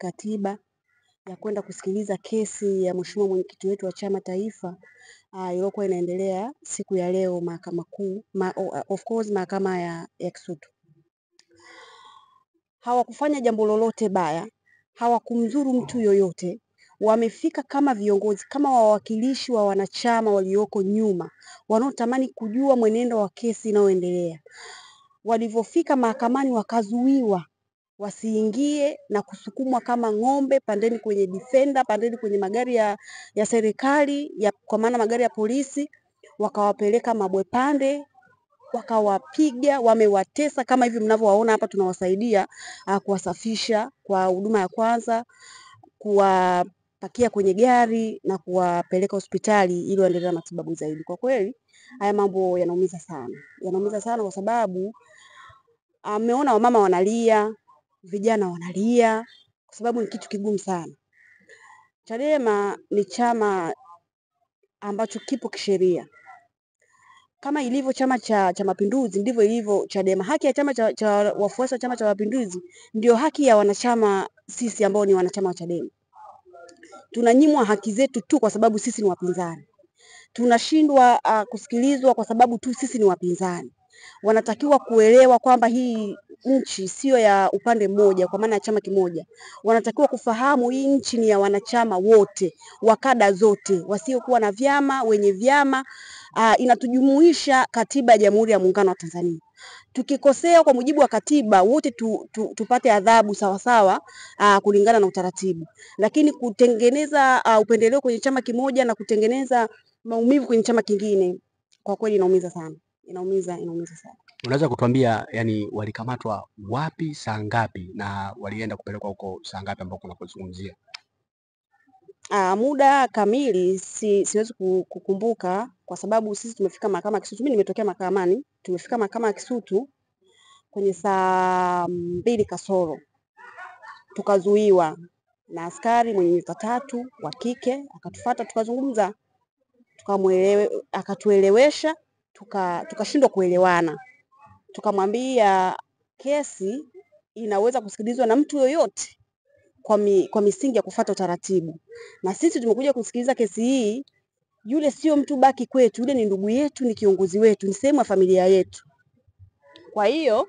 kikatiba ya kwenda kusikiliza kesi ya mheshimiwa mwenyekiti wetu wa chama taifa iliyokuwa inaendelea siku ya leo Mahakama Kuu, of course mahakama ya Kisutu. Hawakufanya jambo lolote baya, hawakumdhuru mtu yoyote. Wamefika kama viongozi, kama wawakilishi wa wanachama walioko nyuma, wanaotamani kujua mwenendo wa kesi inayoendelea. Walivyofika mahakamani wakazuiwa wasiingie na kusukumwa kama ng'ombe, pandeni kwenye defender, pandeni kwenye magari ya serikali, kwa maana magari ya polisi, wakawapeleka Mabwepande, wakawapiga, wamewatesa kama hivi mnavyowaona hapa. Tunawasaidia kuwasafisha kwa huduma ya kwanza, kuwapakia kwenye gari na kuwapeleka hospitali ili waendelee na matibabu zaidi. Kwa kweli haya mambo yanaumiza sana. Yanaumiza sana kwa sababu ameona wamama wanalia, vijana wanalia, kwa sababu ni kitu kigumu sana. Chadema ni chama ambacho kipo kisheria. Kama ilivyo Chama cha Mapinduzi ndivyo ilivyo Chadema. Haki ya chama cha wafuasi wa Chama cha Mapinduzi ndio haki ya wanachama sisi ambao ni wanachama wa Chadema. Tunanyimwa haki zetu tu kwa sababu sisi ni wapinzani. Tunashindwa kusikilizwa kwa sababu tu sisi ni wapinzani. Wanatakiwa kuelewa kwamba hii nchi sio ya upande mmoja, kwa maana ya chama kimoja. Wanatakiwa kufahamu hii nchi ni ya wanachama wote, wakada zote, wasiokuwa na vyama, wenye vyama. Inatujumuisha katiba ya Jamhuri ya Muungano wa Tanzania. Tukikosea kwa mujibu wa katiba wote tupate adhabu sawa sawa kulingana na utaratibu. Lakini kutengeneza upendeleo kwenye chama kimoja na kutengeneza maumivu kwenye chama kingine, kwa kweli inaumiza sana. Inaumiza sana. Unaweza kutuambia yani walikamatwa wapi, saa ngapi, na walienda kupelekwa huko saa ngapi ambako unapozungumzia? Muda kamili siwezi kukumbuka kwa sababu sisi tumefika mahakama ya Kisutu. Mimi nimetokea mahakamani, tumefika mahakama ya Kisutu kwenye saa 2 kasoro. Tukazuiwa na askari mwenye nyuta 3 wa kike, akatufuata tukazungumza, akatuelewesha, tukashindwa kuelewana. Tukamwambia kesi inaweza kusikilizwa na mtu yoyote kwa misingi ya kufuata utaratibu. Na sisi tumekuja kusikiliza kesi hii, yule sio mtu baki kwetu, yule ni ndugu yetu, ni kiongozi wetu, ni sehemu ya familia yetu. Kwa hiyo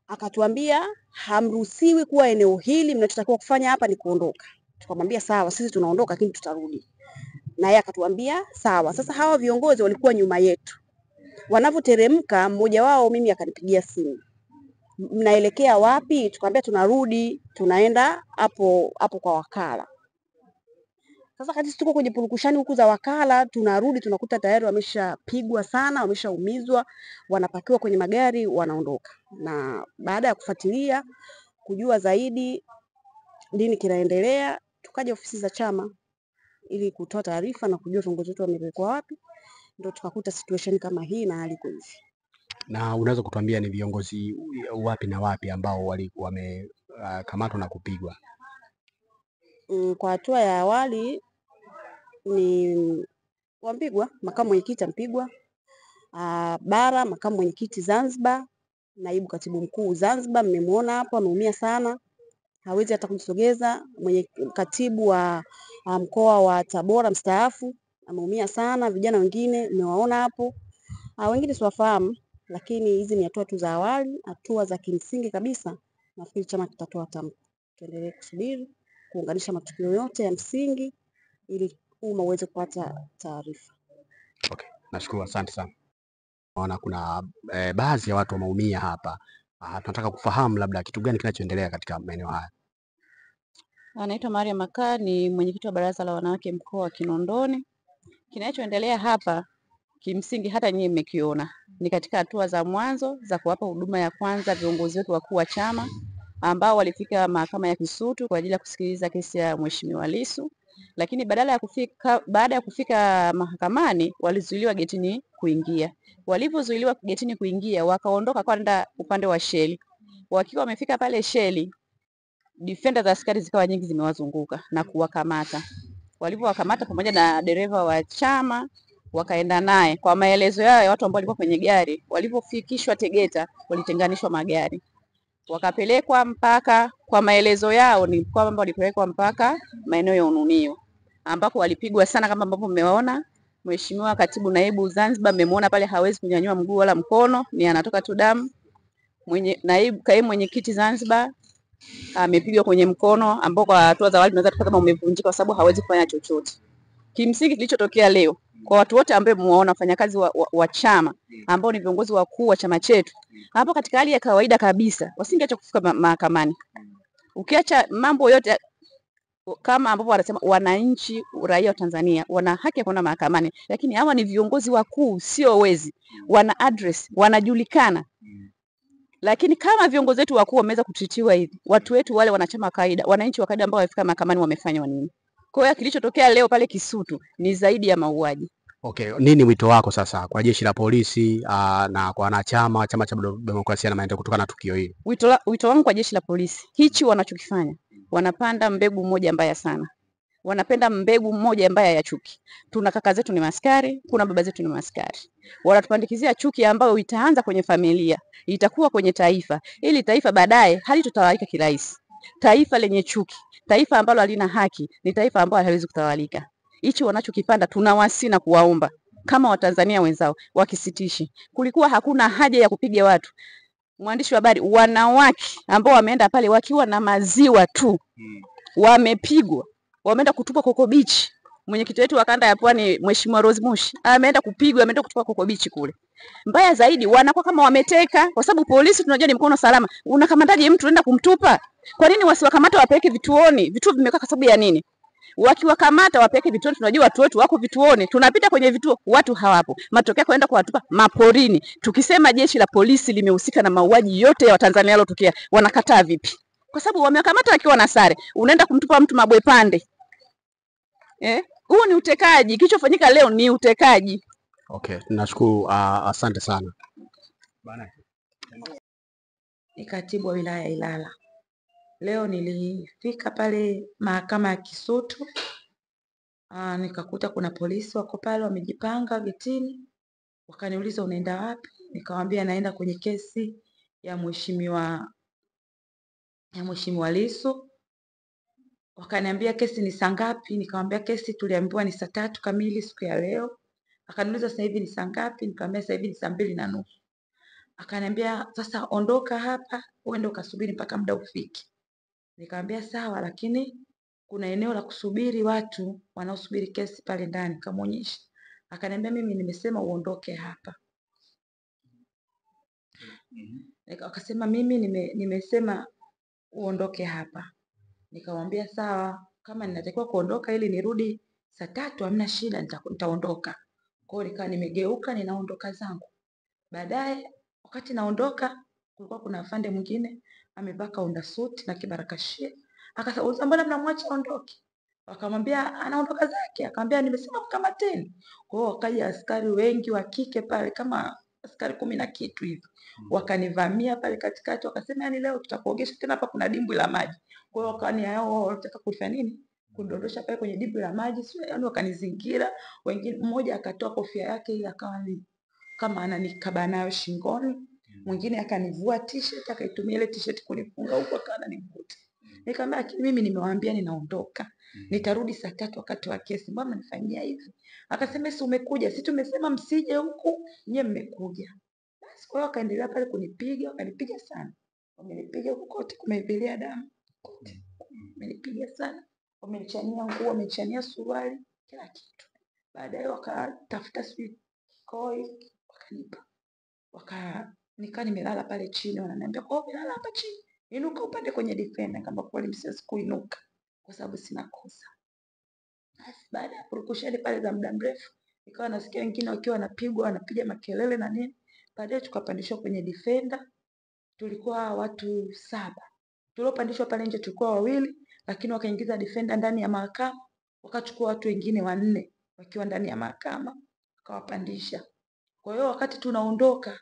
akatuambia hamruhusiwi kuwa eneo hili, mnachotakiwa kufanya hapa ni kuondoka. Tukamwambia sawa, sisi tunaondoka lakini tutarudi. Na yeye akatuambia sawa. Sasa hawa viongozi walikuwa nyuma yetu. Wanavyoteremka mmoja wao mimi akanipigia simu. Mnaelekea wapi? Tukamwambia tunarudi, tunaenda hapo kwa wakala. Sasa kati tuko kwenye purukushani huku za wakala, tunarudi tunakuta tayari wameshapigwa sana, wameshaumizwa, wanapakiwa kwenye magari, wanaondoka. Na baada ya kufuatilia kujua zaidi nini kinaendelea, tukaja ofisi za chama ili kutoa taarifa na kujua viongozi wetu wamepelekwa wapi. Ndio tukakuta situation kama hii na hali hivi. Na unaweza kutuambia ni viongozi wapi na wapi ambao wamekamatwa na kupigwa? Kwa hatua ya awali ni wampigwa, makamu mwenyekiti ampigwa, Bara makamu mwenyekiti Zanzibar, naibu katibu mkuu Zanzibar, mmemwona hapo ameumia sana, hawezi hata kujisogeza. Katibu wa mkoa wa Tabora mstaafu ameumia sana. Vijana wengine mmewaona hapo, wengine siwafahamu, lakini hizi ni hatua tu za awali, hatua za kimsingi kabisa. Nafikiri chama kitatoa tamko. Tuendelee kusubiri kuunganisha matukio yote ya msingi ili umma uweze kupata taarifa. Okay, nashukuru, asante sana. Naona kuna baadhi ya watu wameumia hapa. Tunataka kufahamu labda kitu gani kinachoendelea katika maeneo haya. Anaitwa Maria Makaa, ni mwenyekiti wa baraza la wanawake mkoa wa Kinondoni. Kinachoendelea hapa kimsingi hata nyinyi mmekiona. Ni katika hatua za mwanzo za kuwapa huduma ya kwanza viongozi wetu wakuu wa chama ambao walifika mahakama ya Kisutu kwa ajili ya kusikiliza kesi ya Mheshimiwa Lissu. Lakini baada ya kufika mahakamani walizuiliwa getini kuingia. Walivyozuiliwa getini kuingia wakaondoka kwenda upande wa Sheli. Wakiwa wamefika pale Sheli, defender za askari zikawa nyingi zimewazunguka na kuwakamata. Walivyowakamata pamoja na dereva wa chama wakaenda naye. Kwa maelezo yao ya watu ambao walikuwa kwenye gari, walivyofikishwa Tegeta walitenganishwa magari. wakapelekwa mpaka, kwa maelezo yao ni kwamba walipelekwa mpaka maeneo ya Ununio ambako walipigwa sana, kama ambavyo mmeona. Mheshimiwa Katibu Naibu Zanzibar mmemwona pale, hawezi kunyanyua mguu wala mkono, ni anatoka tu damu. Kaimu mwenyekiti Zanzibar amepigwa kwenye mkono, ambao kwa hatua za awali tunaweza tukasema kama umevunjika, kwa sababu hawezi kufanya chochote. Kimsingi kilichotokea leo, kwa watu wote ambao mmeona, wafanyakazi wa chama ambao ni viongozi wakuu wa chama chetu, hapo katika hali ya kawaida kabisa wasingeacha kufika mahakamani. Ukiacha mambo yote, kama ambavyo wanasema wananchi, raia wa Tanzania wana haki ya kwenda mahakamani, lakini hawa ni viongozi wakuu, sio wezi, wana address, wanajulikana. Lakini kama viongozi wetu wakuu wameweza kutritiwa hivi, watu wetu wale wanachama kawaida, wananchi wa kawaida ambao wamefika mahakamani wamefanywa nini? Kwa hiyo kilichotokea leo pale Kisutu ni zaidi ya mauaji. Okay, nini wito wako sasa kwa jeshi la polisi na kwa wanachama wa Chama cha Demokrasia na Maendeleo kutokana na tukio hili? Wito wangu kwa jeshi la polisi, hichi wanachokifanya, wanapanda mbegu moja mbaya sana. Wanapenda mbegu moja mbaya ya chuki. Tuna kaka zetu ni maskari, kuna baba zetu ni maskari. Wanatupandikizia chuki ambayo itaanza kwenye familia, itakuwa kwenye taifa, ili taifa baadaye halitotawalika kirahisi. Taifa lenye chuki, taifa ambalo halina haki, ni taifa ambalo haliwezi kutawalika. Hichi wanachokipanda, tunawasi na kuwaomba kama Watanzania wenzao wakisitishi. Kulikuwa hakuna haja ya kupiga watu. Mwandishi wa habari, wanawake ambao wameenda pale wakiwa na maziwa tu wamepigwa, wameenda kutupwa Coco Beach. Mwenyekiti wetu wa kanda ya Pwani Mheshimiwa Rose Mushi ameenda kupigwa, ameenda kutupwa Coco Beach kule. Mbaya zaidi, wanakuwa kama wameteka, kwa sababu polisi tunajua ni mkono salama. Unakamataje mtu unaenda kumtupa? Kwa nini wasiwakamata wapeleke vituoni? Vituo vimekaa kwa sababu ya nini? Wakiwakamata wapeleke vituoni, tunajua watu wetu wako vituoni. Tunapita kwenye vituo, watu hawapo. Matokeo kwenda kuwatupa maporini. Tukisema jeshi la polisi limehusika na mauaji yote ya Watanzania yalotokea, wanakataa vipi? Kwa sababu wamewakamata wakiwa na sare. Unaenda kumtupa mtu mabwe pande. Huu ni utekaji. Kilichofanyika leo ni utekaji. Okay, nashukuru, asante sana. Bana. Ni katibu wa wilaya ya Ilala. Leo nilifika pale mahakama ya Kisutu. Nikakuta kuna polisi wako pale wamejipanga getini. Wakaniuliza unaenda wapi? Nikamwambia naenda kwenye kesi ya Mheshimiwa Lissu. Wakaniambia kesi ni saa ngapi? Nikamwambia kesi tuliambiwa ni saa 3 kamili siku ya leo. Akaniuliza sasa hivi ni saa ngapi? Nikamwambia sasa hivi ni saa 2:30. Akaniambia sasa ondoka hapa uende ukasubiri mpaka muda ufike. Nikamwambia sawa, lakini kuna eneo la kusubiri watu wanaosubiri kesi pale ndani, kamuonyesha. Akaniambia mimi nimesema uondoke hapa. Akasema mimi nimesema uondoke hapa. Nikamwambia sawa, kama ninatakiwa kuondoka ili nirudi saa 3 hamna shida, nitaondoka. Kwa hiyo nikawa nimegeuka ninaondoka zangu. Baadaye wakati naondoka kulikuwa kuna afande mwingine amevaa kaunda suit na kibarakashia. Akasema mbona mnamwacha aondoke? Wakamwambia anaondoka zake. Akamwambia nimesema mkamateni. Kwa hiyo wakaja askari wengi wa kike pale kama askari 10 na kitu hivi. Wakanivamia pale katikati wakasema yani leo tutakuogesha tena, hapa kuna dimbwi la maji. Kwa hiyo wakani hao wanataka kufanya nini? Kudondosha pale kwenye dimbwi la maji. Sio, yani wakanizingira. Wengine mmoja akatoa kofia yake ile akawa ni kama ananikaba nayo shingoni. Mwingine akanivua t-shirt akaitumia ile t-shirt kunifunga huko akawa ananivuta. Nikamwambia mimi nimewaambia ninaondoka. Nitarudi saa 3 wakati wa kesi. Mbona mnanifanyia hivi? Akasema si umekuja, si tumesema msije huku, nyewe mmekuja. Basi kwa hiyo akaendelea pale kunipiga, wakanipiga sana. Wamenipiga huko kote kumevilea damu. Kote. Wamenipiga sana. Wamenichania nguo, wamenichania suruali, kila kitu. Baadaye wakatafuta sijui koi wakanipa. Nikaa nimelala pale chini, wananiambia kwa umelala hapa chini, inuka upande kwenye defender. Kama kweli msiwezi kuinuka kwa sababu sina kosa. Basi baada ya purukushani pale za muda mrefu, nikawa nasikia wengine wakiwa wanapigwa, wanapiga makelele na nini. Baadaye tukapandishwa kwenye defender. Tulikuwa watu 7. Tuliopandishwa pale nje tulikuwa 2, lakini wakaingiza defender ndani ya mahakama, wakachukua watu wengine 4 wakiwa ndani ya mahakama, wakawapandisha. Kwa hiyo wakati tunaondoka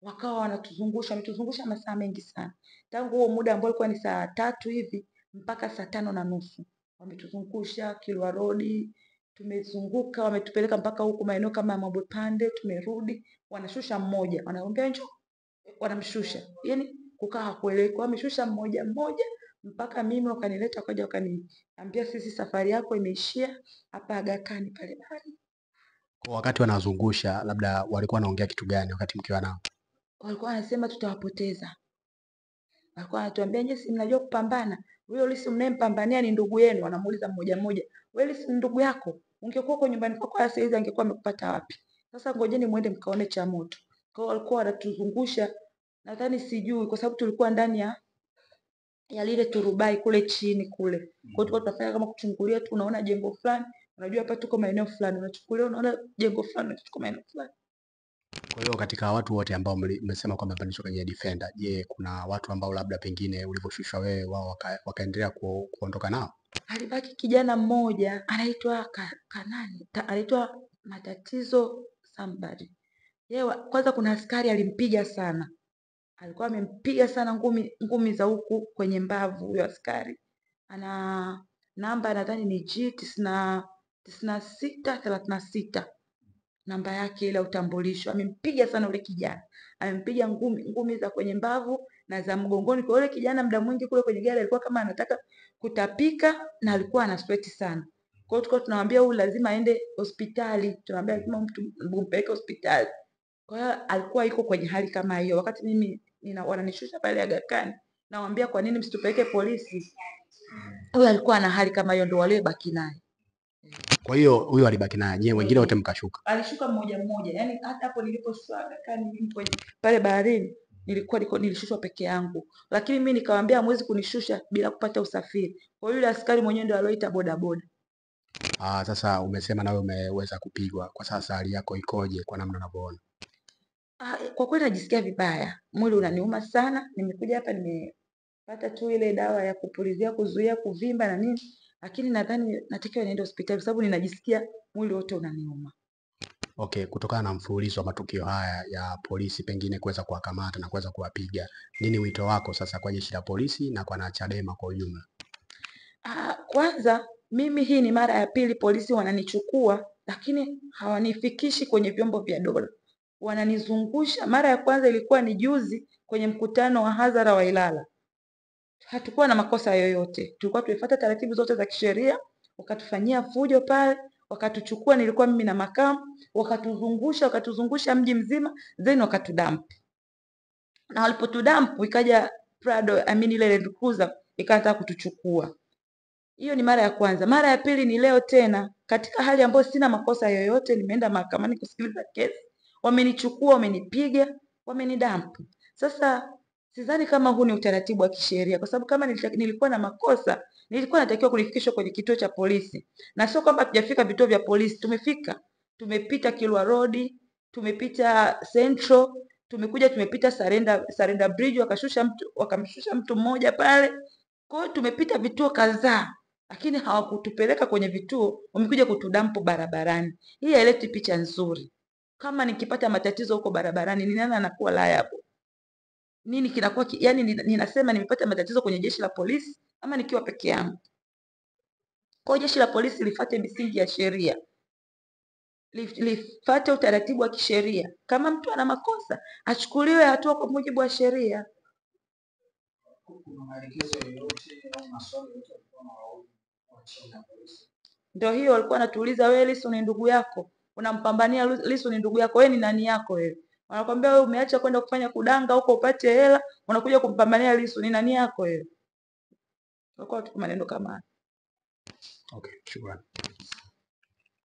wakawa wametuzungusha masaa mengi sana. Tangu huo muda ambao ulikuwa ni saa 3 hivi mpaka saa 5:30 wametuzungusha Kilwa Road, tumezunguka, wametupeleka mpaka huko maeneo kama Mabwe Pande, tumerudi, wanashusha mmoja, wanaambia njoo, wanamshusha. Yaani kukaa hakueleweki. Kwa ameshusha mmoja mmoja mpaka mimi wakanileta, wakaja wakaniambia sisi safari yako imeishia hapa Aga Khan pale bahari. Kwa wakati wanazungusha, labda walikuwa wanaongea kitu gani wakati mkiwa nao? Walikuwa wanasema tutawapoteza. Walikuwa wanatuambia nyinyi si mnajua kupambana. Huyo Lissu mnayempambania ni ndugu yenu, wanamuuliza mmoja mmoja. Wewe Lissu ni ndugu yako? Ungekuwa uko nyumbani kwako sasa hizi angekuwa amekupata wapi? Sasa ngojeni muende mkaone cha moto. Kwa hiyo walikuwa wanatuzungusha, nadhani sijui kwa sababu tulikuwa ndani ya lile turubai kule chini kule. Kwa hiyo tulikuwa tunafanya kama kuchungulia tu, unaona jengo fulani, unajua hapa tuko maeneo fulani, unachukulia unaona jengo fulani, tuko maeneo fulani. Kwa hiyo katika watu wote ambao mmesema kwamba mmepandishwa kwenye Defender, je, kuna watu ambao labda pengine ulivyoshushwa wewe wao wakaendelea kuondoka nao? Alibaki kijana mmoja anaitwa Kanani, anaitwa Matatizo somebody. Yeye kwanza, kuna askari alimpiga sana, alikuwa amempiga sana ngumi za huku kwenye mbavu. Huyo askari ana namba nadhani ni G9636 namba yake ile utambulisho. Amempiga sana yule kijana, amempiga ngumi za kwenye mbavu na za mgongoni. Kwa yule kijana muda mwingi kule kwenye gari alikuwa kama anataka kutapika na alikuwa ana sweat sana. Kwa hiyo tulikuwa tunamwambia huyu lazima aende hospitali, tunamwambia lazima mtu mpeleke hospitali. Kwa hiyo alikuwa yuko kwenye hali kama hiyo. Wakati mimi wananishusha pale Aga Khan, nawaambia kwa nini msitupeleke polisi? Huyu alikuwa ana hali kama hiyo, ndio waliobaki naye. Kwa hiyo huyo alibaki naye, je, wengine wote mkashuka? Alishuka mmoja mmoja. Yaani hata hapo niliposhuka Aga Khan mimi kwenye pale baharini nilishushwa peke yangu. Lakini mimi nikamwambia hamwezi kunishusha bila kupata usafiri. Kwa hiyo yule askari mwenyewe ndio alioita bodaboda. Sasa umesema nawe umeweza kupigwa. Kwa sasa hali yako ikoje kwa namna unavyoona? Kwa kweli najisikia vibaya. Mwili unaniuma sana. Nimekuja hapa nimepata tu ile dawa ya kupulizia kuzuia kuvimba na nini. Lakini nadhani natakiwa niende hospitali kwa sababu ninajisikia mwili wote unaniuma. Okay, kutokana na mfululizo wa matukio haya ya polisi pengine kuweza kuwakamata na kuweza kuwapiga, nini wito wako sasa kwa jeshi la polisi na kwa Chadema kwa ujumla? Kwanza mimi hii ni mara ya pili polisi wananichukua, lakini hawanifikishi kwenye vyombo vya dola, wananizungusha. Mara ya kwanza ilikuwa ni juzi kwenye mkutano wa hadhara wa Ilala. Hatukuwa na makosa yoyote, tulikuwa tumefuata taratibu zote za kisheria. Wakatufanyia fujo pale, wakatuchukua, nilikuwa mimi na makamu, wakatuzungusha mji mzima, then wakatudamp. Na walipotudamp ikaja Prado, ile Land Cruiser ikaanza kutuchukua. Hiyo ni mara ya kwanza. Mara ya pili ni leo tena, katika hali ambayo sina makosa yoyote, nimeenda mahakamani kusikiliza kesi, wamenichukua, wamenipiga, wamenidamp. Sasa sidhani kama huu ni utaratibu wa kisheria, kwa sababu kama nilikuwa na makosa, nilikuwa natakiwa kulifikishwa kwenye kituo cha polisi. Na sio kwamba tujafika vituo vya polisi, tumefika. Tumepita Kilwa Road, tumepita Central, tumepita Sarenda Bridge, wakamshusha mtu mmoja pale. Kwa hiyo tumepita vituo kadhaa, lakini hawakutupeleka kwenye vituo, wamekuja kutudampu barabarani. Hii haileti picha nzuri. Kama nikipata matatizo huko barabarani, ni nani anakuwa liable? Nini kinakuwa yani ninasema nimepata matatizo kwenye jeshi la polisi ama nikiwa peke yangu? Kwa hiyo jeshi la polisi lifuate misingi ya sheria. Lifuate utaratibu wa kisheria. Kama mtu ana makosa, achukuliwe hatua kwa mujibu wa sheria. Ndio hiyo walikuwa wanatuuliza, wewe Lissu ni ndugu yako? Unampambania Lissu ni ndugu yako, wewe ni nani yako wewe? Wanakuambia wewe umeacha kwenda kufanya kudanga huko upate hela, unakuja kumpambania Lissu, ni nani yako wewe? Walikuwa tu maneno kama. Okay, shukrani.